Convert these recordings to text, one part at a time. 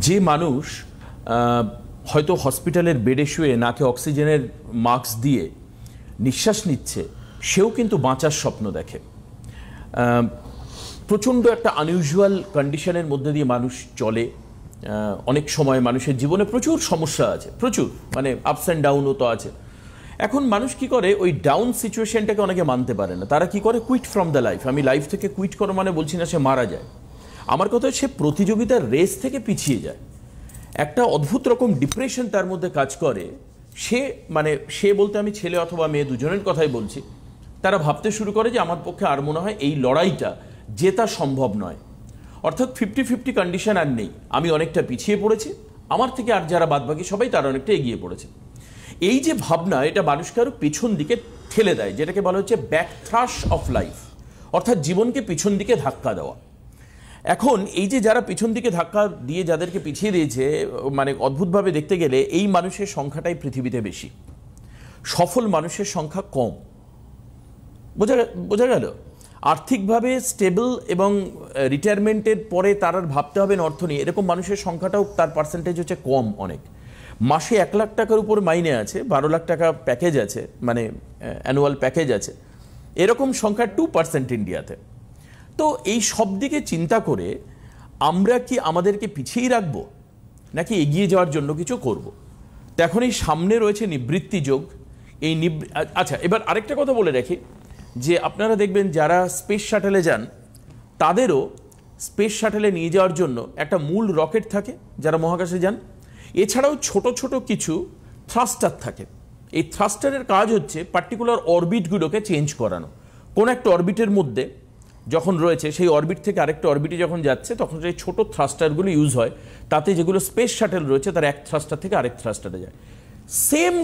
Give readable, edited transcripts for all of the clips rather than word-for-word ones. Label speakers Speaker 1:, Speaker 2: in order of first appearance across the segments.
Speaker 1: যে মানুষ হয়তো হসপিটালের বেডে শুয়ে নাকে অক্সিজেনের মাস্ক দিয়ে নিঃশ্বাস নিচ্ছে, সেও কিন্তু বাঁচার স্বপ্ন দেখে। প্রচণ্ড একটা আনইউজুয়াল কন্ডিশনের মধ্যে দিয়ে মানুষ চলে। অনেক সময় মানুষের জীবনে প্রচুর সমস্যা আছে, প্রচুর, মানে আপস অ্যান্ড ডাউনও তো আছে। এখন মানুষ কি করে, ওই ডাউন সিচুয়েশনটাকে অনেকে মানতে পারে না। তারা কি করে, কুইট ফ্রম দ্য লাইফ। আমি লাইফ থেকে কুইট করো মানে বলছি না সে মারা যায়, আমার কথা সে প্রতিযোগিতার রেস থেকে পিছিয়ে যায়। একটা অদ্ভুত রকম ডিপ্রেশন তার মধ্যে কাজ করে। সে বলতে আমি ছেলে অথবা মেয়ে দুজনের কথাই বলছি। তারা ভাবতে শুরু করে যে আমার পক্ষে আর মনে হয় এই লড়াইটা জেতা সম্ভব নয়। অর্থাৎ 50-50 কন্ডিশন আর নেই, আমি অনেকটা পিছিয়ে পড়েছি, আমার থেকে আর যারা বাদবাকি সবাই তারা অনেকটা এগিয়ে পড়েছে। এই যে ভাবনা, এটা মানুষকে আরো পেছন দিকে ঠেলে দেয়, যেটাকে বলা হচ্ছে ব্যাক থ্রাশ অফ লাইফ, অর্থাৎ জীবনকে পিছন দিকে ধাক্কা দেওয়া। এখন এই যে যারা পিছন দিকে ধাক্কা দিয়ে যাদেরকে পিছিয়ে দিয়েছে, মানে অদ্ভুতভাবে দেখতে গেলে এই মানুষের সংখ্যাটাই পৃথিবীতে বেশি, সফল মানুষের সংখ্যা কম। বোঝা গেল? আর্থিকভাবে স্টেবল এবং রিটায়ারমেন্টের পরে তার আর ভাবতে হবে না অর্থ নিয়ে, এরকম মানুষের সংখ্যাটাও তার পার্সেন্টেজ হচ্ছে কম অনেক। মাসে 1 লাখ টাকার উপর মাইনে আছে, 12 লাখ টাকা প্যাকেজ আছে, মানে অ্যানুয়াল প্যাকেজ আছে, এরকম সংখ্যা 2% ইন্ডিয়াতে। তো এই সব দিকে চিন্তা করে আমরা কি আমাদেরকে পিছিয়ে রাখবো নাকি এগিয়ে যাওয়ার জন্য কিছু করব? তো এখন এই সামনে রয়েছে নিবৃত্তি যোগ। আচ্ছা, এবার আরেকটা কথা বলে রাখি যে আপনারা দেখবেন যারা স্পেস শাটেলে যান, তাদেরও স্পেস শাটেলে নিয়ে যাওয়ার জন্য একটা মূল রকেট থাকে যারা মহাকাশে যান। এছাড়াও ছোট ছোট কিছু থ্রাস্টার থাকে। এই থ্রাস্টারের কাজ হচ্ছে পার্টিকুলার অরবিটগুলোকে চেঞ্জ করানো। কোন একটা অরবিটের মধ্যে যখন রয়েছে, সেই অরবিট থেকে আরেকটা অরবিটে যখন যাচ্ছে, তখন সেই ছোট থ্রাস্টারগুলো ইউজ হয়। তাতে যেগুলো স্পেস শাটেল রয়েছে তার এক থ্রাস্টার থেকে আরেক থ্রাস্টারে যায়। সেম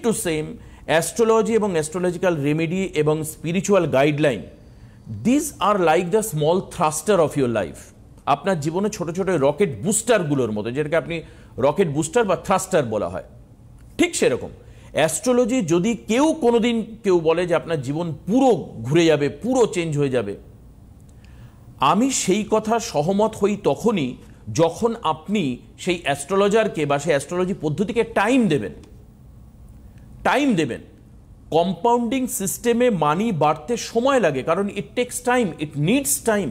Speaker 1: টু সেম অ্যাস্ট্রোলজি এবং অ্যাস্ট্রোলজিক্যাল রেমেডি এবং spiritual guideline, this are like the small thruster of your life. আপনার জীবনে ছোট ছোট রকেট বুস্টারগুলোর মতো, যেটাকে আপনি রকেট বুস্টার বা থ্রাস্টার বলা হয়, ঠিক সেরকম অ্যাস্ট্রোলজি যদি কোনোদিন কেউ বলে যে আপনার জীবন পুরো ঘুরে যাবে, পুরো চেঞ্জ হয়ে যাবে, আমি সেই কথা সহমত হই তখনই যখন আপনি সেই অ্যাস্ট্রোলজারকে বা সেই অ্যাস্ট্রোলজি পদ্ধতিকে টাইম দেবেন। কম্পাউন্ডিং সিস্টেমে মানি বাড়তে সময় লাগে, কারণ it takes time, it needs time.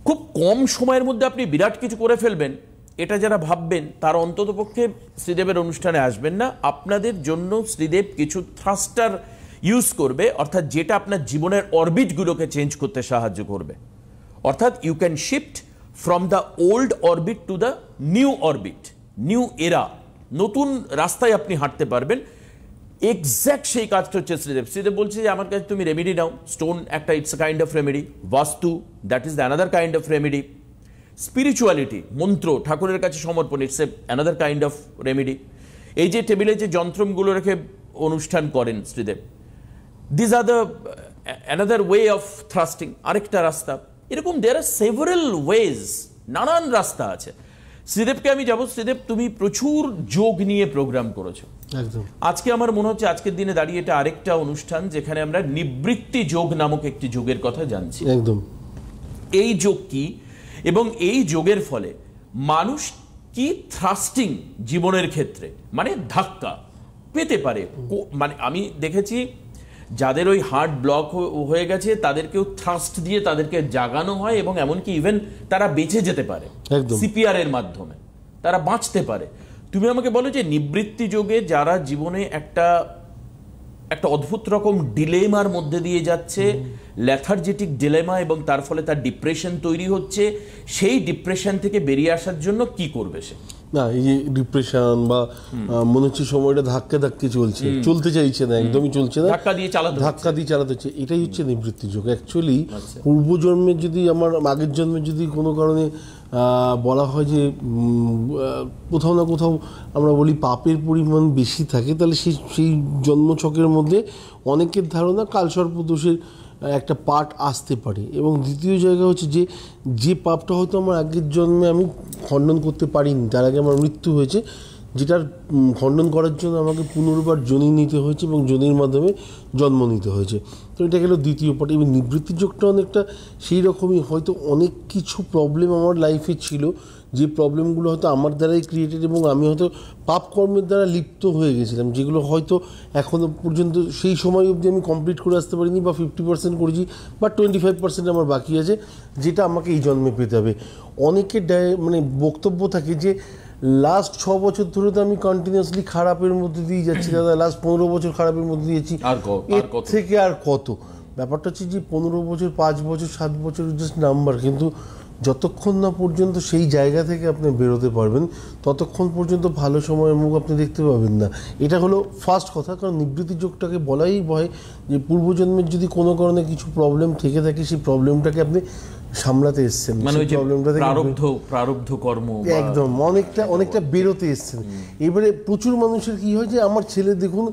Speaker 1: খুব কম সময়ের মধ্যে আপনি বিরাট কিছু করে ফেলবেন, এটা যারা ভাববেন তারা অন্ততপক্ষে শ্রীদেবের অনুষ্ঠানে আসবেন না। আপনাদের জন্য শ্রীদেব কিছু থ্রাস্টার ইউজ করবে, অর্থাৎ যেটা আপনার জীবনের অরবিটগুলোকে চেঞ্জ করতে সাহায্য করবে। অর্থাৎ you can shift from the old orbit to the new orbit, new era, নতুন রাস্তায় আপনি হাঁটতে পারবেন। এক্স্যাক্ট সেই কাজটা হচ্ছে শ্রীদেব বলছে যে আমার কাছে তুমি রেমেডি নাও। স্টোন একটা, it's kind of remedy. Vastu, that is the another kind of remedy. Spirituality, মন্ত্র, ঠাকুরের কাছে সমর্পণ, it's another kind of remedy. এই যে টেবিলে যে যন্ত্রগুলো রেখে অনুষ্ঠান করেন Sridev, this are the another way of thrusting, আরেকটা রাস্তা। এরকম দেয়ার আর সেভারাল ওয়েজ, নানান রাস্তা আছে। শ্রীদেবকে আমি যাবো, শ্রীদেব তুমি প্রচুর যোগ নিয়ে প্রোগ্রাম করেছো।
Speaker 2: একদম।
Speaker 1: আজকে আমার মনে হচ্ছে আজকের দিনে দাঁড়িয়ে এটা আরেকটা অনুষ্ঠান যেখানে আমরা নিবৃত্তি যোগ নামক একটি যোগের কথা জানছি।
Speaker 2: একদম।
Speaker 1: এই যোগ কি এবং এই যোগের ফলে মানুষ কি থ্রাস্টিং জীবনের ক্ষেত্রে, মানে ধাক্কা পেতে পারে। মানে আমি দেখেছি যাদের ওই হার্ট ব্লক হয়ে গেছে তাদেরকেও থ্রাস্ট দিয়ে তাদেরকে জাগানো হয়, এবং এমনকি ইভেন তারা বেঁচে যেতে পারে সিপিআর এর মাধ্যমে, তারা বাঁচতে পারে। তুমি আমাকে বলো যে নিবৃত্তি যোগে যারা জীবনে একটা অদ্ভুত রকম ডিলেমার মধ্যে দিয়ে যাচ্ছে, ল্যাথার্জেটিক ডিলেমা, এবং তার ফলে তার ডিপ্রেশন তৈরি হচ্ছে, সেই ডিপ্রেশন থেকে বেরিয়ে আসার জন্য কি করবে সে?
Speaker 2: না, এই যে ডিপ্রেশন বা মনে হচ্ছে সময়টা ধাক্কা চলতে চাইছে না, একদমই চলছে না, ধাক্কা দিয়ে চালাতে হচ্ছে, এটাই হচ্ছে নিবৃত্তি যোগ। অ্যাকচুয়ালি পূর্বজন্মের যদি আমার আগের জন্মে যদি কোনো কারণে বলা হয় যে কোথাও না কোথাও আমরা বলি পাপের পরিমাণ বেশি থাকে, তাহলে সেই জন্মছকের মধ্যে অনেকের ধারণা কালসর্প দোষের একটা পার্ট আসতে পারে। এবং দ্বিতীয় জায়গা হচ্ছে যে পাপটা হয়তো আমার আগের জন্মে আমি খণ্ডন করতে পারিনি, তার আগে আমার মৃত্যু হয়েছে, যেটার খণ্ডন করার জন্য আমাকে পুনর্বার যোনি নিতে হয়েছে এবং যোনির মাধ্যমে জন্ম নিতে হয়েছে। তো এটা গেল দ্বিতীয় পার্ট। এবং নিবৃত্তির যোগটা অনেকটা সেই রকমই, হয়তো অনেক কিছু প্রবলেম আমার লাইফে ছিল, যে প্রবলেমগুলো হয়তো আমার দ্বারাই ক্রিয়েটেড এবং আমি হয়তো পাপ কর্মের দ্বারা লিপ্ত হয়ে গেছিলাম, যেগুলো হয়তো এখনও পর্যন্ত সেই সময় অবধি আমি কমপ্লিট করে আসতে পারিনি, বা 50% করেছি, বা 25% আমার বাকি আছে, যেটা আমাকে এই জন্মে পেতে হবে। অনেকের মানে বক্তব্য থাকে যে লাস্ট 6 বছর ধরে তো আমি কন্টিনিউয়াসলি খারাপের মধ্যে দিয়ে যাচ্ছি দাদা, লাস্ট 15 বছর খারাপের মধ্যে দিয়েছি, এর থেকে আর কত। ব্যাপারটা হচ্ছে যে 15 বছর, 5 বছর, 7 বছর জাস্ট নাম্বার, কিন্তু যতক্ষণ না পর্যন্ত সেই জায়গা থেকে আপনি বেরোতে পারবেন ততক্ষণ পর্যন্ত ভালো সময়ের মুখ আপনি দেখতে পাবেন না। এটা হলো ফার্স্ট কথা। কারণ নিবৃত্তি যোগটাকে বলাই হয় যে পূর্বজন্মের যদি কোনো কারণে কিছু প্রবলেম থেকে থাকে, সেই প্রবলেমটাকে আপনি সামলাতে এসছেন,
Speaker 1: মানে প্রবলেমটা থেকে প্রারব্ধ কর্ম
Speaker 2: একদম অনেকটা বেরোতে এসছেন। এবারে প্রচুর মানুষের কি হয় যে আমার ছেলে দেখুন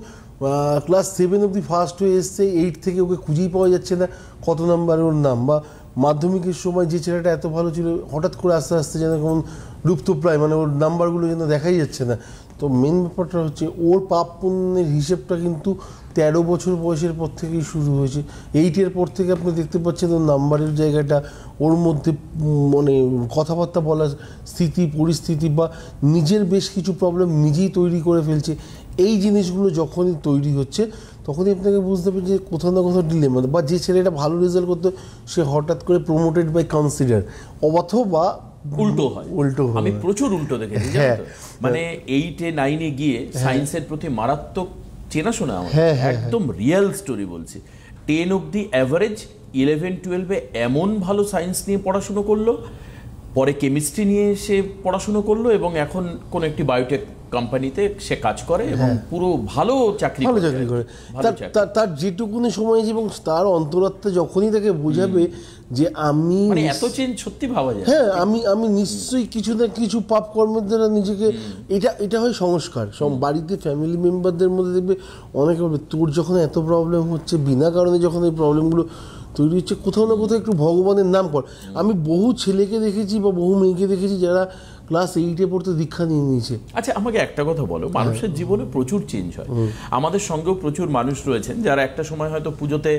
Speaker 2: ক্লাস 7 অবধি ফার্স্ট হয়ে এসছে, 8 থেকে ওকে খুঁজেই পাওয়া যাচ্ছে না কত নাম্বার ওর নাম, বা মাধ্যমিকের সময় যে ছেলেটা এত ভালো ছিল হঠাৎ করে আস্তে আস্তে যেন কেমন লুপ্তপ্রায়, মানে ওর নাম্বারগুলো যেন দেখাই যাচ্ছে না। তো মেন ব্যাপারটা হচ্ছে ওর পাপ পুণ্যের হিসেবটা কিন্তু 13 বছর বয়সের পর থেকেই শুরু হয়েছে। 8-এর পর থেকে আপনি দেখতে পাচ্ছেন ওর নাম্বারের জায়গাটা, ওর মধ্যে মানে কথাবার্তা বলার স্থিতি পরিস্থিতি, বা নিজের বেশ কিছু প্রবলেম নিজেই তৈরি করে ফেলছে। এই জিনিসগুলো যখনই তৈরি হচ্ছে তখনই আপনাকে বুঝতে হবে যে কোথাও না কোথাও ডিলেমা, বা যে ছেলেটা ভালো রেজাল্ট করতো সে হঠাৎ করে প্রমোটেড বাই কনসিডার, অথবা
Speaker 1: উল্টো হয়। আমি প্রচুর উল্টো দেখেছি, মানে 8-9-এ গিয়ে সায়েন্সের প্রতি মারাত্মক চেনাশোনা আমার, একদম রিয়েল স্টোরি বলছি। 10 অবধি অ্যাভারেজ, 11-12-এ এমন ভালো সায়েন্স নিয়ে পড়াশুনো করলো, পরে কেমিস্ট্রি নিয়ে সে পড়াশুনো করলো, এবং এখন কোন একটি বায়োটেক কোম্পানিতে সে কাজ করে এবং পুরো ভালো চাকরি করে।
Speaker 2: তার যেটুকুনি সময় আছে এবং তার অন্তরাত্মা যখনই তাকে বোঝাবে যে আমি
Speaker 1: মানে এত চেঞ্জ সত্যি ভাবা যায়,
Speaker 2: হ্যাঁ আমি নিশ্চয়ই কিছু না কিছু পাপ কর্মের দ্বারা নিজেকে, এটা হয় সংস্কার। বাড়িতে ফ্যামিলি মেম্বারদের মধ্যে দেখবে অনেকে বলবে তোর যখন এত প্রবলেম হচ্ছে, বিনা কারণে যখন এই প্রবলেমগুলো তৈরি হচ্ছে, কোথাও না কোথাও একটু ভগবানের নাম কর। আমি বহু ছেলেকে দেখেছি বা বহু মেয়েকে দেখেছি যারা ক্লাস 8-এ পড়তে দীক্ষা নিয়ে নিয়েছে।
Speaker 1: আচ্ছা, আমাকে একটা কথা বলো, মানুষের জীবনে প্রচুর চেঞ্জ হয়। আমাদের সঙ্গেও প্রচুর মানুষ রয়েছেন যারা একটা সময় হয়তো পুজোতে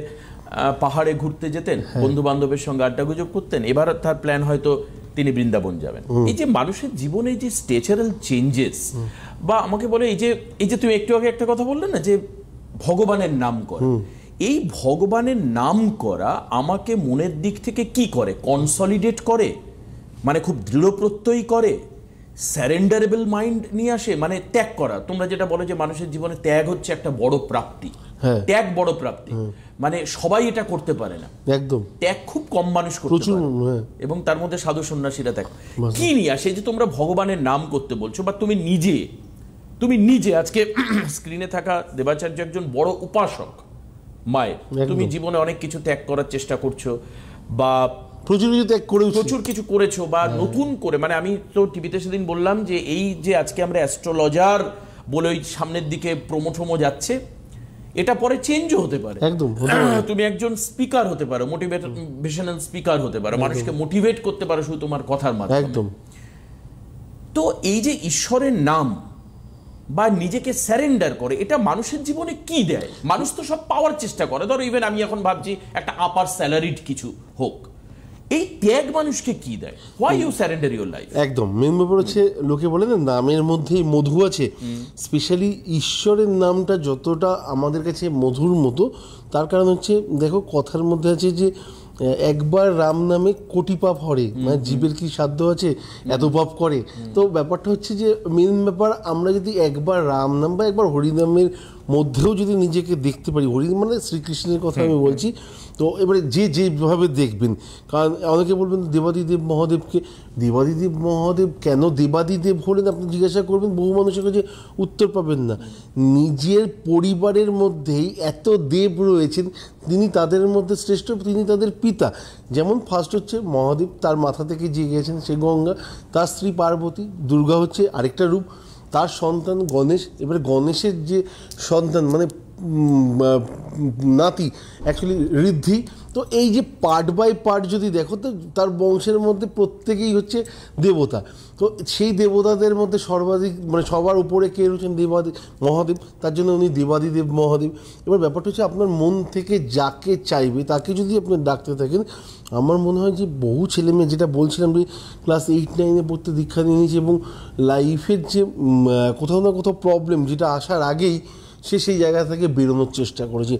Speaker 1: পাহাড়ে ঘুরতে যেতেন, বন্ধু বান্ধবের সঙ্গে আড্ডা গুজব করতেন, এবার তার প্ল্যান হয়তো তিনি বৃন্দাবন যাবেন। এই যে মানুষের জীবনে যে স্ট্রাকচারাল চেঞ্জেস, বা আমাকে বলে এই যে তুমি একটু আগে একটা কথা বললে না যে ভগবানের নাম করা, এই ভগবানের নাম করা আমাকে মনের দিক থেকে কি করে? কনসলিডেট করে, মানে খুব দৃঢ় প্রত্যয়ী করে, স্যারেন্ডারেবল মাইন্ড নিয়ে আসে, মানে ত্যাগ করা। তোমরা যেটা বলো যে মানুষের জীবনে ত্যাগ হচ্ছে একটা বড় প্রাপ্তি, ত্যাগ বড় প্রাপ্তি, মানে সবাই এটা করতে পারে না, একদম ত্যাগ খুব কম মানুষ করতে পারে, এবং তার মধ্যে সাধু সন্ন্যাসীরা ত্যাগ কি নিয়ে আসে? যে তোমরা ভগবানের নাম করতে বলছো, বা তুমি নিজে আজকে স্ক্রিনে থাকা দেবাচার্য একজন বড় উপাসক মায়ের, তুমি জীবনে অনেক কিছু ত্যাগ করার চেষ্টা করছো, বা প্রচুর কিছু করেছো, বা নতুন করে, মানে আমি তো টিভিতে সেদিন বললাম যে এই যে আজকে আমরা অ্যাস্ট্রোলজার বলে ওই সামনের দিকে প্রমোটমো যাচ্ছে, এটা পরে চেঞ্জও হতে পারে। একদম তুমি একজন স্পিকার হতে পারো, মোটিভেশনাল স্পিকার হতে পারো, মানুষকে মোটিভেট করতে পারো শুধু তোমার কথার মাধ্যমে। একদম। তো এই যে ঈশ্বরের নাম বা নিজেকে স্যারেন্ডার করে, এটা মানুষের জীবনে কি দেয়? মানুষ তো সব পাওয়ার চেষ্টা করে, ধরো ইভেন আমি এখন ভাবছি একটা আপার স্যালারিড কিছু হোক, এই ত্যাগ মানুষকে কি দেয়? Why you surrender your life?
Speaker 2: একদম মেন ব্যাপার হচ্ছে, লোকে বলে না নামের মধ্যেই মধু আছে, স্পেশালি ঈশ্বরের নামটা যতটা আমাদের কাছে মধুর মতো, তার কারণ হচ্ছে দেখো কথার মধ্যে আছে যে একবার রাম নামে কোটি পাপ হরে, মানে জীবের কি সাধ্য আছে এত পাপ করে। তো ব্যাপারটা হচ্ছে যে মেন ব্যাপার, আমরা যদি একবার রাম নাম বা একবার হরিনামের মধ্যেও যদি নিজেকে দেখতে পারি, হরি মানে শ্রীকৃষ্ণের কথা আমি বলছি, তো এবারে যেভাবে দেখবেন, কারণ অনেকে বলবেন দেবাদিদেব মহাদেবকে, দেবাদিদেব মহাদেব কেন দেবাদিদেব হলেন আপনি জিজ্ঞাসা করবেন, বহু মানুষের কাছে উত্তর পাবেন না। নিজের পরিবারের মধ্যেই এত দেব রয়েছেন, তিনি তাদের মধ্যে শ্রেষ্ঠ, তিনি তাদের পিতা। যেমন ফার্স্ট হচ্ছে মহাদেব, তার মাথা থেকে যে গেছেন সে গঙ্গা, তার স্ত্রী পার্বতী, দুর্গা হচ্ছে আরেকটা রূপ, তার সন্তান গণেশ। এবারে গণেশের যে সন্তান মানে নাতি অ্যাকচুয়ালি ঋদ্ধি। তো এই যে পার্ট বাই পার্ট যদি দেখো তো তার বংশের মধ্যে প্রত্যেকেই হচ্ছে দেবতা। তো সেই দেবতাদের মধ্যে সর্বাধিক মানে সবার উপরে কে রয়েছেন দেবাদি মহাদেব, তার জন্য উনি দেবাদিদেব মহাদেব। এবার ব্যাপারটা হচ্ছে আপনার মন থেকে যাকে চাইবে তাকে যদি আপনি ডাকতে থাকেন, আমার মনে হয় যে বহু ছেলেমেয়ে যেটা বলছিলাম যে ক্লাস 8-9 পড়তে দীক্ষা নিয়ে নিয়েছে এবং লাইফের যে কোথাও না কোথাও প্রবলেম যেটা আসার আগেই সে সেই জায়গা থেকে বেরোনোর চেষ্টা করেছে।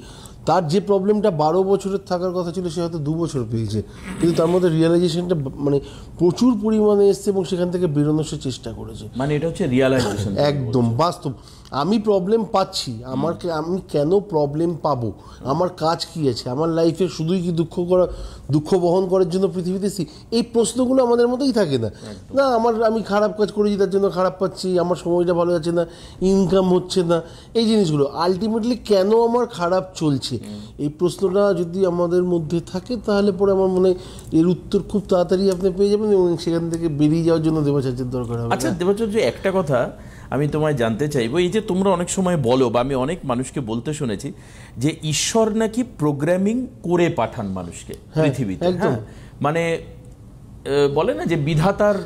Speaker 2: তার যে প্রবলেমটা 12 বছরের থাকার কথা ছিল সে হয়তো 2 বছর পেয়েছে, কিন্তু তার মধ্যে রিয়েলাইজেশনটা মানে প্রচুর পরিমাণে এসছে এবং সেখান থেকে বেরোনোর সে চেষ্টা করেছে।
Speaker 1: মানে এটা হচ্ছে রিয়েলাইজেশন,
Speaker 2: একদম বাস্তব। আমি প্রবলেম পাচ্ছি, আমি কেন প্রবলেম পাবো, আমার কাজ কি আছে, আমার লাইফে শুধুই কি দুঃখ বহন করার জন্য পৃথিবীতে এসেছি, এই প্রশ্নগুলো আমাদের মধ্যেই থাকে না। না আমি খারাপ কাজ করেছি তার জন্য খারাপ পাচ্ছি, আমার সময়টা ভালো যাচ্ছে না, ইনকাম হচ্ছে না, এই জিনিসগুলো আলটিমেটলি কেন আমার খারাপ চলছে, এই প্রশ্নটা যদি আমাদের মধ্যে থাকে তাহলে পরে আমার মনে হয় এর উত্তর খুব তাড়াতাড়ি আপনি পেয়ে যাবেন এবং সেখান থেকে বেরিয়ে যাওয়ার জন্য দেবাচার্যের দরকার হবে।
Speaker 1: আচ্ছা দেবাচার্য, একটা কথা আমি তোমায় জানতে চাইবো, এই যে তোমরা অনেক সময় বলো বা আমি অনেক মানুষকে বলতে শুনেছি যে ঈশ্বর নাকি প্রোগ্রামিং করে পাঠান মানুষকে পৃথিবীতে, মানে বলে না যে বিধাতার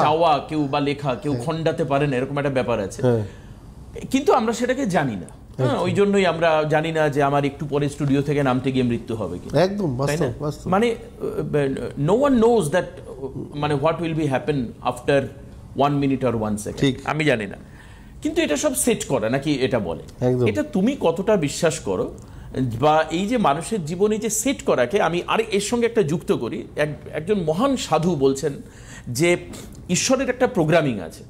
Speaker 1: চাওয়া কেউ বা লেখা কেউ খণ্ডাতে পারে না, এরকম একটা ব্যাপার আছে, কিন্তু আমরা সেটাকে জানি না। ওই জন্যই আমরা জানি না যে আমার একটু পরে স্টুডিও থেকে নামতে গিয়ে মৃত্যু হবে কি,
Speaker 2: একদম
Speaker 1: মানে নো ওয়ান নোজ দ্যাট মানে what will be happen after 1 minute or 1 second, আমি জানি না, কিন্তু এটা সব সেট করা নাকি এটা বলে, এটা তুমি কতটা বিশ্বাস করো? বা এই যে মানুষের জীবনে যে সেট করাকে আমি আর এর সঙ্গে একটা যুক্ত করি, একজন মহান সাধু বলছেন যে ঈশ্বরের একটা প্রোগ্রামিং আছে,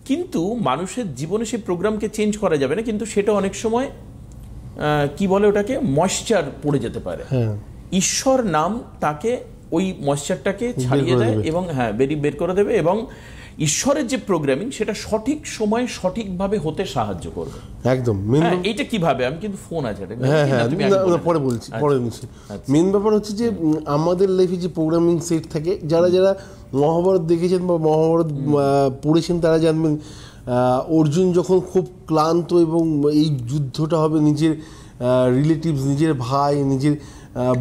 Speaker 1: কিন্তু মানুষের জীবনে সেই প্রোগ্রামকে চেঞ্জ করা যাবে না, কিন্তু সেটা অনেক সময় কি বলে ওটাকে ময়েশ্চার পড়ে যেতে পারে। ঈশ্বর নাম তাকে ওই ময়েশ্চারটাকে ছাড়িয়ে দেয় এবং বের করে দেবে, এবং ঈশ্বরের যে প্রোগ্রামিং সেটা সঠিক সময়ে সঠিকভাবে হতে সাহায্য করবে।
Speaker 2: একদম
Speaker 1: এইটা কিভাবে, আমি কিন্তু ফোন আছে
Speaker 2: পরে বলছি, পরে বলছি। মেন ব্যাপার হচ্ছে যে আমাদের লাইফে যে প্রোগ্রামিং সেট থাকে, যারা যারা মহাভারত দেখেছেন বা মহাভারত পড়েছেন তারা জানবেন অর্জুন যখন খুব ক্লান্ত এবং এই যুদ্ধটা হবে নিজের রিলেটিভস, নিজের ভাই, নিজের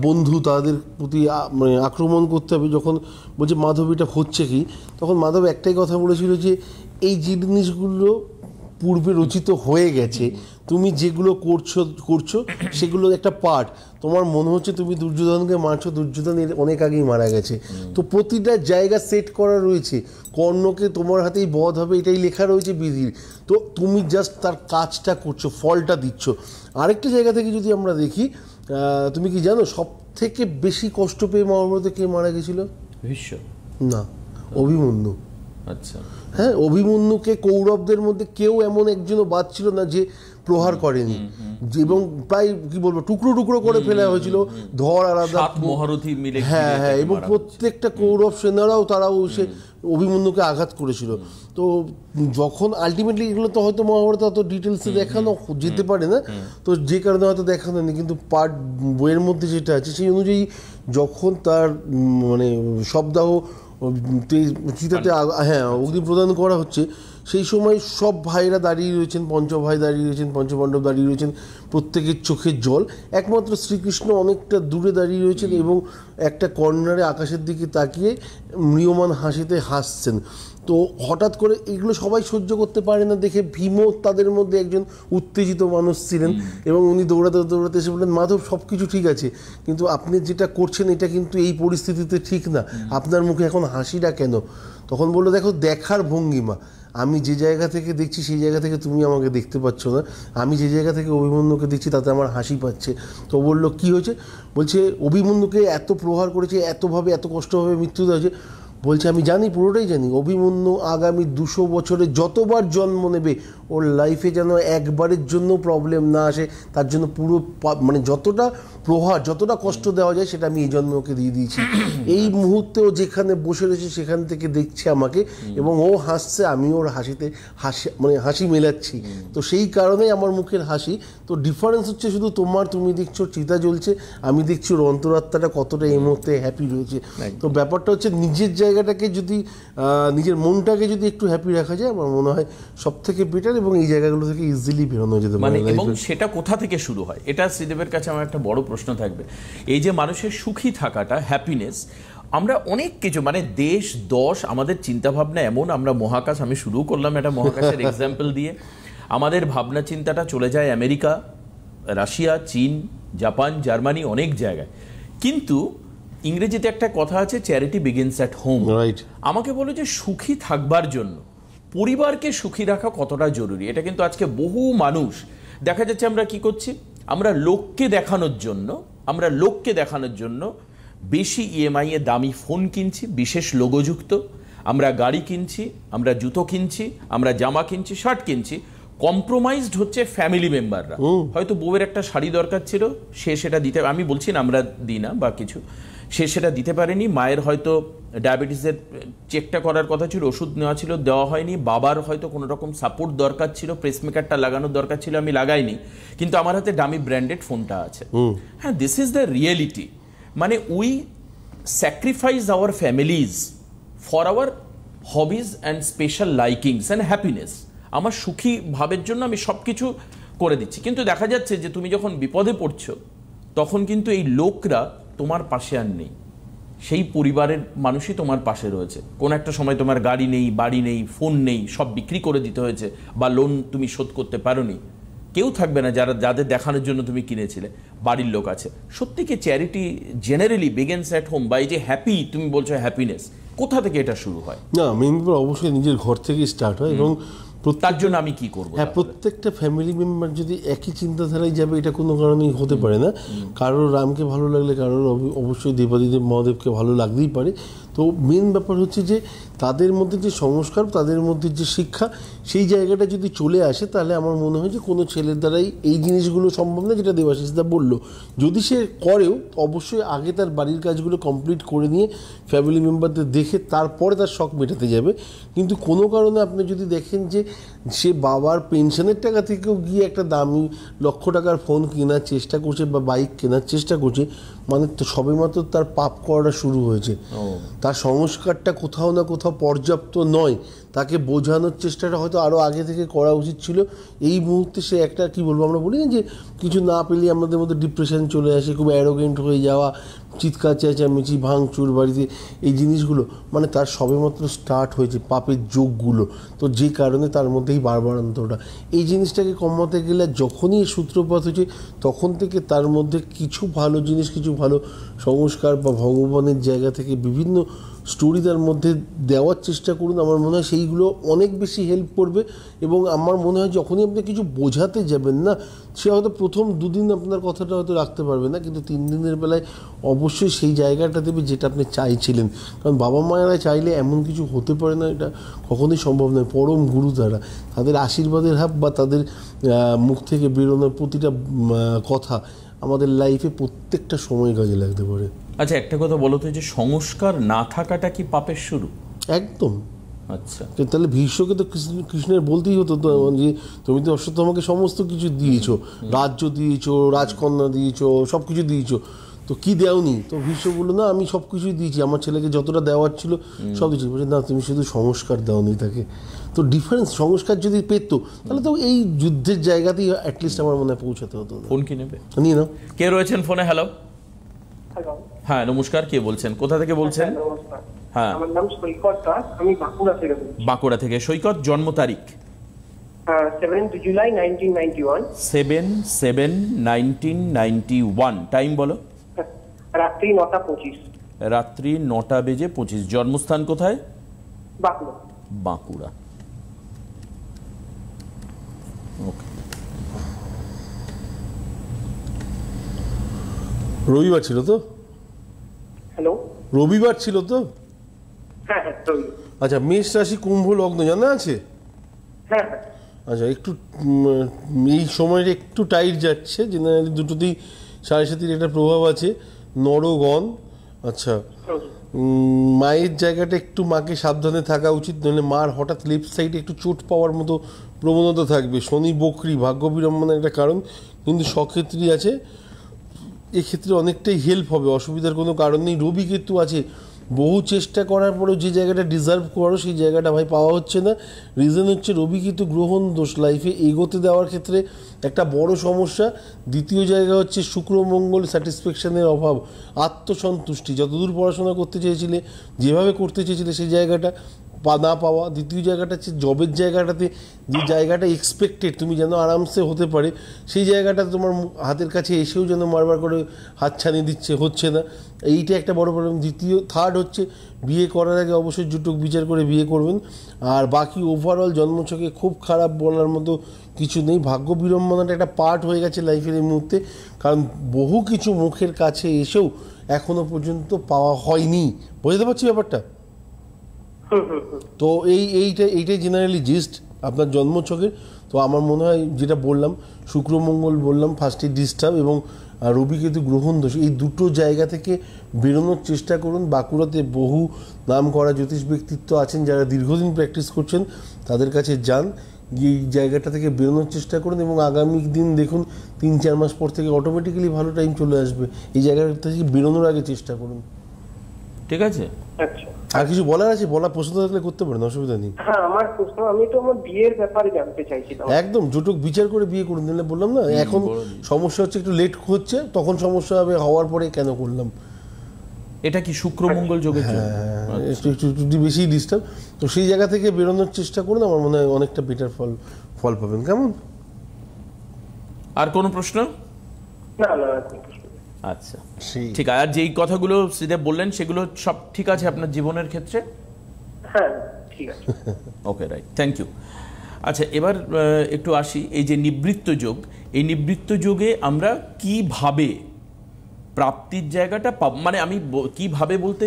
Speaker 2: বন্ধু, তাদের প্রতি মানে আক্রমণ করতে হবে, যখন বলছে মাধব এটা হচ্ছে কি, তখন মাধব একটাই কথা বলেছিল যে এই জিনিসগুলো পূর্বে রচিত হয়ে গেছে, তুমি যেগুলো করছো সেগুলো একটা পার্ট, তোমার মনে হচ্ছে তুমি দুর্যোধনকে মারছো, দুর্যোধন অনেক আগেই মারা গেছে, তো প্রতিটা জায়গা সেট করা রয়েছে, কর্ণকে তোমার হাতেই বধ হবে এটাই লেখা রয়েছে বিধির, তো তুমি জাস্ট তার কাজটা করছো, ফলটা দিচ্ছ। আরেকটা জায়গা থেকে যদি আমরা দেখি, তুমি কি জানো সব থেকে বেশি কষ্ট পেয়ে মহাভারতে কে মারা গেছিল?
Speaker 1: ভীষ্ম
Speaker 2: না, অভিমন্যু।
Speaker 1: আচ্ছা,
Speaker 2: হ্যাঁ, অভিমন্যুকে কৌরবদের মধ্যে কেউ এমন একজনও বাদ ছিল না যে প্রহার করেনি, এবং প্রায় কি বলবো টুকরো টুকরো করে ফেলা হয়েছিল, ধর আলাদা
Speaker 1: মহারথী মিলে,
Speaker 2: হ্যাঁ, এবং প্রত্যেকটা কৌরব সেনারাও তারাও সে অভিমন্যুকে আঘাত করেছিল। তো যখন আলটিমেটলি এগুলো তো হয়তো মহাভারতে অত ডিটেলসে দেখানো যেতে পারে না, তো যে কারণে হয়তো দেখানো নেই, কিন্তু পার্ট বইয়ের মধ্যে যেটা আছে সেই অনুযায়ী যখন তার মানে শবদাহ চিতাতে অগ্নি প্রদান করা হচ্ছে, সেই সময় সব ভাইরা দাঁড়িয়ে রয়েছেন, পঞ্চভাই দাঁড়িয়ে রয়েছেন, পঞ্চপাণ্ডব দাঁড়িয়ে রয়েছেন, প্রত্যেকের চোখের জল, একমাত্র শ্রীকৃষ্ণ অনেকটা দূরে দাঁড়িয়ে রয়েছেন এবং একটা কর্নারে আকাশের দিকে তাকিয়ে ম্রিয়মান হাসিতে হাসছেন। তো হঠাৎ করে এগুলো সবাই সহ্য করতে পারে না দেখে ভীমও তাদের মধ্যে একজন উত্তেজিত মানুষ ছিলেন, এবং উনি দৌড়াতে দৌড়াতে এসে বললেন, মাধব সব কিছু ঠিক আছে, কিন্তু আপনি যেটা করছেন এটা কিন্তু এই পরিস্থিতিতে ঠিক না, আপনার মুখে এখন হাসিটা কেন? তখন বললো, দেখো দেখার ভঙ্গিমা, আমি যে জায়গা থেকে দেখছি সেই জায়গা থেকে তুমি আমাকে দেখতে পাচ্ছ না, আমি যে জায়গা থেকে অভিমন্যুকে দেখছি তাতে আমার হাসি পাচ্ছে। তো বললো কী হয়েছে? বলছে অভিমন্যুকে এত প্রহার করেছে, এতভাবে এত কষ্টভাবে মৃত্যু দেওয়া হয়েছে, বলছে আমি জানি, পুরোটাই জানি, অভিমন্যু আগামী 200 বছরে যতবার জন্ম নেবে ওর লাইফে যেন একবারের জন্য প্রবলেম না আসে, তার জন্য পুরো মানে যতটা প্রহার, যতটা কষ্ট দেওয়া যায় সেটা আমি এই জন্মে ওকে দিয়ে দিয়েছি। এই মুহূর্তে ও যেখানে বসে রয়েছে সেখান থেকে দেখছে আমাকে, এবং ও হাসছে, আমি ওর হাসিতে হাসি মেলাচ্ছি। তো সেই কারণেই আমার মুখের হাসি। তো ডিফারেন্স হচ্ছে শুধু তুমি দেখছো চিতা জ্বলছে, আমি দেখছি ওর অন্তরাত্মাটা কতটা এই মুহূর্তে হ্যাপি রয়েছে। তো ব্যাপারটা হচ্ছে নিজের জায়গাটাকে যদি নিজের মনটাকে যদি একটু হ্যাপি রাখা যায়, আমার মনে হয় সব থেকে বেটার, এবং এই জায়গাগুলো থেকে ইজিলি বেরোনো যেতে পারে।
Speaker 1: এবং সেটা কোথা থেকে শুরু হয়, এটা শ্রীদেবের কাছে আমার একটা বড় প্রশ্ন থাকবে। এই যে মানুষের সুখী থাকাটা, হ্যাপিনেস, আমরা অনেক কিছু দেশ দশ আমাদের চিন্তাভাবনা এমন, আমরা মহাকাশ, আমি শুরু করলাম একটা মহাকাশের এক্সাম্পল দিয়ে, আমাদের ভাবনা চিন্তাটা চলে যায় আমেরিকা, রাশিয়া, চীন, জাপান, জার্মানি, অনেক জায়গায়। কিন্তু ইংরেজিতে একটা কথা আছে, চ্যারিটি বিগিনস অ্যাট হোম। আমাকে বলো যে সুখী থাকবার জন্য পরিবারকে সুখী রাখা কতটা জরুরি। এটা কিন্তু আজকে বহু মানুষ দেখা যাচ্ছে, আমরা কি করছি, আমরা লোককে দেখানোর জন্য বেশি ইএমআই এ দামি ফোন কিনছি, বিশেষ লোগোযুক্ত, আমরা গাড়ি কিনছি, আমরা জুতো কিনছি, আমরা জামা কিনছি, শার্ট কিনছি। কম্প্রোমাইজড হচ্ছে ফ্যামিলি মেম্বাররা। হয়তো বউয়ের একটা শাড়ি দরকার ছিল, সে সেটা দিতে, আমি বলছি না আমরা দিই না বা কিছু, সে সেটা দিতে পারেনি। মায়ের হয়তো ডায়াবেটিসের চেকটা করার কথা ছিল, ওষুধ নেওয়া ছিল, দেওয়া হয়নি। বাবার হয়তো কোনো রকম সাপোর্ট দরকার ছিল, প্রেসমেকারটা লাগানোর দরকার ছিল, আমি লাগাইনি, কিন্তু আমার হাতে দামি ব্র্যান্ডেড ফোনটা আছে। হ্যাঁ, this is the reality. We sacrifice our families for our hobbies and special likings and happiness. আমার সুখী ভাবের জন্য আমি সব কিছু করে দিচ্ছি, কিন্তু দেখা যাচ্ছে যে তুমি যখন বিপদে পড়ছো তখন কিন্তু এই লোকরা তোমার পাশে আর নেই, সেই পরিবারের মানুষই তোমার পাশে রয়েছে। কোন একটা সময় তোমার গাড়ি নেই, বাড়ি নেই, ফোন নেই, সব বিক্রি করে দিতে হয়েছে, বা লোন তুমি শোধ করতে পারোনি, কেউ থাকবে না যাদের দেখানোর জন্য তুমি কিনেছিলে, বাড়ির লোক আছে। সত্যি কি charity generally begins at home? বা এই যে হ্যাপি তুমি বলছো, হ্যাপিনেস কোথা থেকে এটা শুরু হয়?
Speaker 2: না, মেইন অবশ্যই নিজের ঘর থেকেই স্টার্ট হয়, এবং
Speaker 1: তার জন্য আমি কি করবো?
Speaker 2: হ্যাঁ, প্রত্যেকটা ফ্যামিলি মেম্বার যদি একই চিন্তাধারায় যাবে, এটা কোনো কারণেই হতে পারে না। কারোর রামকে ভালো লাগলে কারোর অবশ্যই দেবাদিদেব মহাদেবকে ভালো লাগতেই পারে। তো মেন ব্যাপার হচ্ছে যে তাদের মধ্যে যে সংস্কার, তাদের মধ্যে যে শিক্ষা, সেই জায়গাটা যদি চলে আসে, তাহলে আমার মনে হয় যে কোনো ছেলের দ্বারাই এই জিনিসগুলো সম্ভব না, যেটা দেবাশিসদা বললো। যদি সে করেও, অবশ্যই আগে তার বাড়ির কাজগুলো কমপ্লিট করে নিয়ে ফ্যামিলি মেম্বারদের দেখে তারপরে তার শখ মেটাতে যাবে। কিন্তু কোনো কারণে আপনি যদি দেখেন যে সে বাবার পেনশনের টাকা থেকেও গিয়ে একটা দামি লক্ষ টাকার ফোন কেনার চেষ্টা করছে বা বাইক কেনার চেষ্টা করছে, তো সবেমাত্র তার পাপ করাটা শুরু হয়েছে। তার সংস্কারটা কোথাও না কোথাও পর্যাপ্ত নয়, তাকে বোঝানোর চেষ্টাটা হয়তো আরও আগে থেকে করা উচিত ছিল। এই মুহূর্তে সে একটা, কি বলবো, আমরা বলি না যে কিছু না পেলে আমাদের মধ্যে ডিপ্রেশন চলে আসে, খুব অ্যারোগেন্ট হয়ে যাওয়া, চিৎকার চেঁচামেচি, ভাঙচুর বাড়িতে, এই জিনিসগুলো তার সবেমাত্র স্টার্ট হয়েছে পাপের যোগগুলো। তো যে কারণে তার মধ্যেই বারবারান্তটা, এই জিনিসটাকে কমাতে গেলে যখনই সূত্রপাত হয়েছে তখন থেকে তার মধ্যে কিছু ভালো জিনিস, কিছু ভালো সংস্কার বা ভগবানের জায়গা থেকে বিভিন্ন স্টোরি তার মধ্যে দেওয়ার চেষ্টা করুন। আমার মনে হয় সেইগুলো অনেক বেশি হেল্প করবে। এবং আমার মনে হয় যখনই আপনি কিছু বোঝাতে যাবেন না, সে হয়তো প্রথম দুদিন আপনার কথাটা হয়তো রাখতে পারবে না, কিন্তু 3 দিনের বেলায় অবশ্যই সেই জায়গাটা দেবে যেটা আপনি চাইছিলেন। কারণ বাবা মায়েরা চাইলে এমন কিছু হতে পারে না, এটা কখনোই সম্ভব নয়। পরম গুরু তারা, তাদের আশীর্বাদের হাত বা তাদের মুখ থেকে বেরোনোর প্রতিটা কথা আমাদের লাইফে প্রত্যেকটা সময় কাজে লাগতে পারে।
Speaker 1: আচ্ছা, একটা কথা বলো তো, যে সংস্কার না থাকাটা কি পাপের শুরু?
Speaker 2: একদম।
Speaker 1: আচ্ছা,
Speaker 2: তাহলে ভীষ্মকে তো কৃষ্ণের বলতেই হতো যে তুমি তো অশ্বত্থামাকে সমস্ত কিছু দিয়েছো, রাজ্য দিয়েছো, রাজকন্যা দিয়েছো, সব কিছু দিয়েছো, তো কি দেওনি? তো ভীষ্ম বললো, না আমি সব কিছুই দিয়েছি, আমার ছেলেকে যতটা দেওয়ার ছিল সব দিয়েছি। বলছে, না তুমি শুধু সংস্কার দেওনি তাকে। তো ডিফারেন্স, সংস্কার যদি পেত তাহলে তো এই যুদ্ধের জায়গাতেই অ্যাটলিস্ট আমার মনে হয় পৌঁছাতে হতো।
Speaker 1: ফোন কি নেবে?
Speaker 2: নিয়ে নাও।
Speaker 1: কে রয়েছেন ফোনে? হ্যালো। হ্যাঁ, নমস্কার, কে বলছেন, কোথা থেকে বলছেন? হ্যাঁ,
Speaker 3: আমার নাম সৈকত দাস, আমি বাঁকুড়া থেকে বলছি।
Speaker 1: বাঁকুড়া থেকে। সৈকত, জন্ম তারিখ?
Speaker 3: 7 জুলাই 1991।
Speaker 1: 7/7/1991। টাইম বলো?
Speaker 3: রাত্রি 9:25।
Speaker 1: রাত্রি 9:25। জন্মস্থান কোথায়?
Speaker 3: বাঁকুড়া।
Speaker 1: বাঁকুড়া, ওকে।
Speaker 2: রবিবার ছিল তো?
Speaker 3: হ্যালো,
Speaker 2: রবিবার ছিল তো?
Speaker 3: হ্যাঁ হ্যাঁ।
Speaker 2: আচ্ছা, মেষ রাশি, কুম্ভ লগ্ন জানা আছে?
Speaker 3: হ্যাঁ।
Speaker 2: আচ্ছা, একটু এই সময়টা একটু টাইট যাচ্ছে, জেনারেলি দুটোতেই সাড়ে 7 একটা প্রভাব আছে। নরগণ, আচ্ছা মায়ের জায়গাটা একটু মাকে সাবধানে থাকা উচিত, নইলে মার হঠাৎ লেফট সাইডে একটু চোট পাওয়ার মতো প্রবণতা থাকবে। শনি বকরি ভাগ্য বিড়ম্বনার একটা কারণ, কিন্তু সক্ষেত্রী আছে, এক্ষেত্রে অনেকটাই হেল্প হবে, অসুবিধার কোনো কারণ নেই। রবি কেতু আছে, বহু চেষ্টা করার পরেও যে জায়গাটা ডিজার্ভ করো সেই জায়গাটা ভাই পাওয়া হচ্ছে না। রিজন হচ্ছে রবি কেতু গ্রহণ দোষ, লাইফে এগোতে দেওয়ার ক্ষেত্রে একটা বড় সমস্যা। দ্বিতীয় জায়গা হচ্ছে শুক্র মঙ্গল স্যাটিসফ্যাকশনের অভাব, আত্মসন্তুষ্টি, যতদূর পড়াশোনা করতে চেয়েছিলে, যেভাবে করতে চেয়েছিলে সেই জায়গাটা না পাওয়া। দ্বিতীয় জায়গাটা হচ্ছে জবের জায়গাটাতে, যে জায়গাটা এক্সপেক্টেড তুমি যেন আরামসে হতে পারে, সেই জায়গাটা তোমার হাতের কাছে এসেও যেন বারবার করে হাতছানি দিচ্ছে, হচ্ছে না, এইটা একটা বড় প্রবলেম। থার্ড হচ্ছে বিয়ে করার আগে অবশ্যই জুটুক বিচার করে বিয়ে করবেন। আর বাকি ওভারঅল জন্মছকে খুব খারাপ বলার মতো কিছু নেই। ভাগ্য বিড়ম্বনাটা একটা পার্ট হয়ে গেছে লাইফের এই মুহূর্তে, কারণ বহু কিছু মুখের কাছে এসেও এখনো পর্যন্ত পাওয়া হয়নি। বুঝতে পারছি ব্যাপারটা? তো এইটাই জেনারেলি জিস্ট আপনার জন্মছকের। তো আমার মনে হয় যেটা বললাম, শুক্রমঙ্গল বললাম ফার্স্টে ডিস্টার্ব, এবং রবি কেতু গ্রহণ দোষ, এই দুটো জায়গা থেকে বেরোনোর চেষ্টা করুন। বাঁকুড়াতে বহু নাম করা জ্যোতিষ ব্যক্তিত্ব আছেন যারা দীর্ঘদিন প্র্যাকটিস করছেন, তাদের কাছে যান, এই জায়গাটা থেকে বেরোনোর চেষ্টা করুন, এবং আগামী দিন দেখুন 3-4 মাস পর থেকে অটোমেটিক্যালি ভালো টাইম চলে আসবে। এই জায়গাটা থেকে বেরোনোর আগে চেষ্টা করুন।
Speaker 1: ঠিক আছে?
Speaker 3: আচ্ছা,
Speaker 2: আর কিছু বলার আছে? প্রশ্ন থাকলে করতে পারেন, অসুবিধা নেই।
Speaker 3: হ্যাঁ, আমার প্রশ্ন, আমি তো আমার বিয়ের ব্যাপারে জানতে চাইছিলাম।
Speaker 2: একদম জুটুক বিচার করে বিয়ে করুন, দিলে বললাম না, এখন সমস্যা হচ্ছে একটু লেট হচ্ছে, তখন সমস্যা হবে হওয়ার পরে কেন করলাম।
Speaker 1: এটা কি শুক্র মঙ্গল যোগের জন্য?
Speaker 2: একটু বেশি ডিস্টার্ব, তো সেই জায়গা থেকে বেরোনোর চেষ্টা করুন, আমার মনে হয় অনেকটা বেটার ফল পাবেন। কেমন?
Speaker 1: আর কোনো প্রশ্ন?
Speaker 3: না,
Speaker 1: আচ্ছা ঠিক আছে। আর যেই কথাগুলো শ্রীদেব বললেন সেগুলো সব ঠিক আছে আপনার জীবনের ক্ষেত্রে?
Speaker 3: হ্যাঁ ঠিক আছে।
Speaker 1: ওকে, রাইট, থ্যাংক ইউ। আচ্ছা, এবার একটু আসি, এই যে নিবৃত্ত যোগ, এই নিবৃত্ত যোগে আমরা কিভাবে প্রাপ্তির জায়গাটা মানে আমি কিভাবে বলতে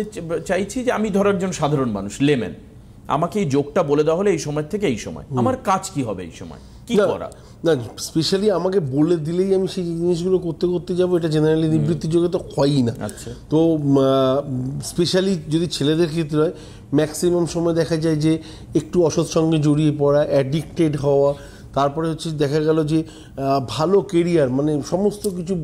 Speaker 1: চাইছি যে আমি ধরো একজন সাধারণ মানুষ, লেম্যান, আমাকে এই যোগটা বলে দেওয়া হলে এই সময় থেকে এই সময় আমার কাজ কি হবে, এই সময় কি করা?
Speaker 2: না, স্পেশালি আমাকে বলে দিলেই আমি সেই জিনিসগুলো করতে করতে যাবো, এটা জেনারেলি নিবৃত্তি যোগে তো হয়ই না।
Speaker 1: আচ্ছা,
Speaker 2: তো স্পেশালি যদি ছেলেদের ক্ষেত্রে হয়, ম্যাক্সিমাম সময় দেখা যায় যে একটু অসৎ সঙ্গে জড়িয়ে পড়া, অ্যাডিক্টেড হওয়া, তারপরে হচ্ছে দেখা গেল যে ভালো কেরিয়ার, মানে সমস্ত কিছু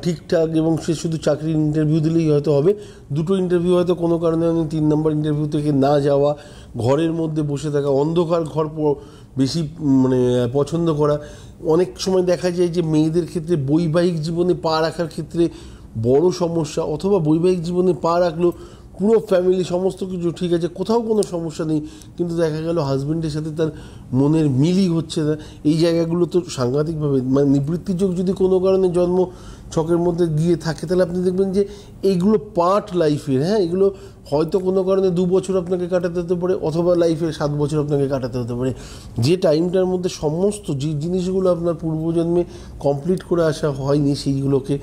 Speaker 2: ঠিকঠাক, এবং সে শুধু চাকরির ইন্টারভিউ দিলেই হয়তো হবে, দুটো ইন্টারভিউ হয়তো কোনো কারণে আমি 3 নম্বর ইন্টারভিউ থেকে না যাওয়া, ঘরের মধ্যে বসে থাকা, অন্ধকার ঘর বেশি মানে পছন্দ করা। অনেক সময় দেখা যায় যে মেয়েদের ক্ষেত্রে বৈবাহিক জীবনে পা রাখার ক্ষেত্রে বড় সমস্যা, অথবা বৈবাহিক জীবনে পা রাখলেও পুরো ফ্যামিলি সমস্ত কিছু ঠিক আছে, কোথাও কোনো সমস্যা নেই, কিন্তু দেখা গেল হাজব্যান্ডের সাথে তার মনের মিলই হচ্ছে না। এই জায়গাগুলো তো সাংঘাতিকভাবে, মানে নিবৃত্তি যোগ যদি কোনো কারণে জন্ম ছকের মধ্যে গিয়ে থাকে, তাহলে আপনি দেখবেন যে এইগুলো পার্ট লাইফের। হ্যাঁ, এগুলো হয়তো কোনো কারণে 2 বছর আপনাকে কাটাতে হতে পারে, অথবা লাইফের 7 বছর আপনাকে কাটাতে হতে পারে। যে টাইমটার মধ্যে সমস্ত যে জিনিসগুলো আপনার পূর্বজন্মে কমপ্লিট করে আসা হয়নি, সেইগুলোকে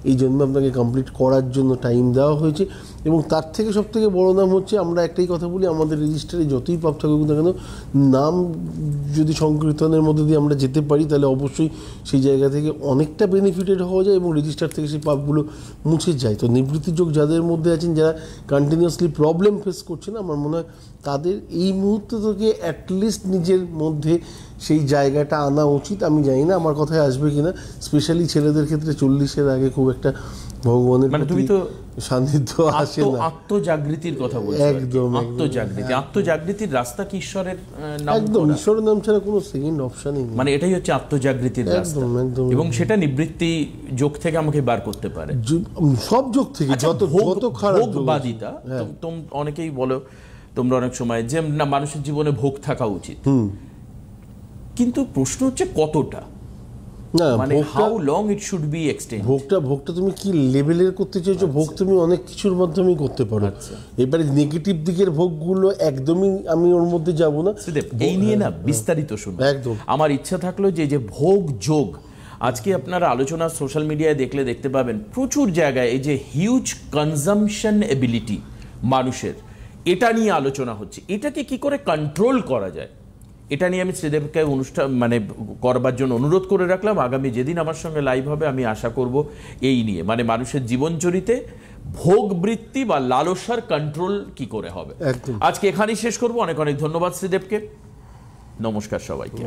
Speaker 2: এই জন্মে আপনাকে কমপ্লিট করার জন্য টাইম দেওয়া হয়েছে। এবং তার থেকে সবথেকে বড় নাম হচ্ছে, আমরা একটাই কথা বলি, আমাদের রেজিস্টারে যতই পাপ থাকুক না কেন, নাম যদি সংকীর্তনের মধ্যে দিয়ে আমরা যেতে পারি, তাহলে অবশ্যই সেই জায়গা থেকে অনেকটা বেনিফিটেড হওয়া যায়, এবং রেজিস্টার থেকে সেই পাপগুলো মুছে যায়। তো নিবৃত্তি যোগ যাদের মধ্যে আছেন, যারা কন্টিনিউয়াসলি প্রবলেম ফেস করছেন, আমার মনে হয় তাদের এই মুহূর্ত থেকে অ্যাটলিস্ট নিজের মধ্যে সেই জায়গাটা আনা উচিত। আমি জানি না আমার কথায় আসবে কিনা, স্পেশালি ছেলেদের ক্ষেত্রে 40-এর আগে খুব একটা ভগবানের
Speaker 1: মানে তুমি তো
Speaker 2: সান্নিধ্য আসে না।
Speaker 1: আত্মজাগৃতির কথা বলছো।
Speaker 2: একদম
Speaker 1: আত্মজাগৃতির রাস্তা কি ঈশ্বরের নাম?
Speaker 2: একদম, ঈশ্বরের নাম ছাড়া কোনো সেকেন্ড অপশনই নেই।
Speaker 1: মানে এটাই হচ্ছে আত্মজাগৃতির রাস্তা, এবং সেটা নিবৃত্তি যোগ থেকে আমাকে বার করতে পারে,
Speaker 2: সব যোগ থেকে। যত খারাপ
Speaker 1: ভোগবাদিতা, অনেকেই বলো তোমরা অনেক সময় যে না, মানুষের জীবনে ভোগ থাকা উচিত, কিন্তু প্রশ্ন হচ্ছে কতটা, মানে how long it should be extend.
Speaker 2: ভোগটা তুমি কি লেভেলের করতে চাইছো? ভোগ তুমি অনেক কিছুর মাধ্যমেই করতে পারো। এবারে নেগেটিভ দিকের ভোগগুলো একদমই আমি ওর মধ্যে যাব না,
Speaker 1: এই নিয়ে না বিস্তারিত শুনবো।
Speaker 2: একদম
Speaker 1: আমার ইচ্ছা থাকলো যে ভোগ যোগ, আজকে আপনারা আলোচনা সোশ্যাল মিডিয়ায় দেখতে পাবেন প্রচুর জায়গায়, এই যে হিউজ কনজাম্পশন এবিলিটি মানুষের, এটা নিয়ে আলোচনা হচ্ছে। এটাকে কি করে কন্ট্রোল করা যায়, এটা নিয়ে আমি শ্রীদেবকে অনুষ্ঠান মানে করবার জন্য অনুরোধ করে রাখলাম। আগামী যেদিন আমার সঙ্গে লাইভ হবে আমি আশা করব এই নিয়ে, মানে মানুষের জীবনচরিতে ভোগ বৃত্তি বা লালসার কন্ট্রোল কি করে হবে। আজকে এখানেই শেষ করব। অনেক অনেক ধন্যবাদ শ্রীদেবকে। নমস্কার সবাইকে।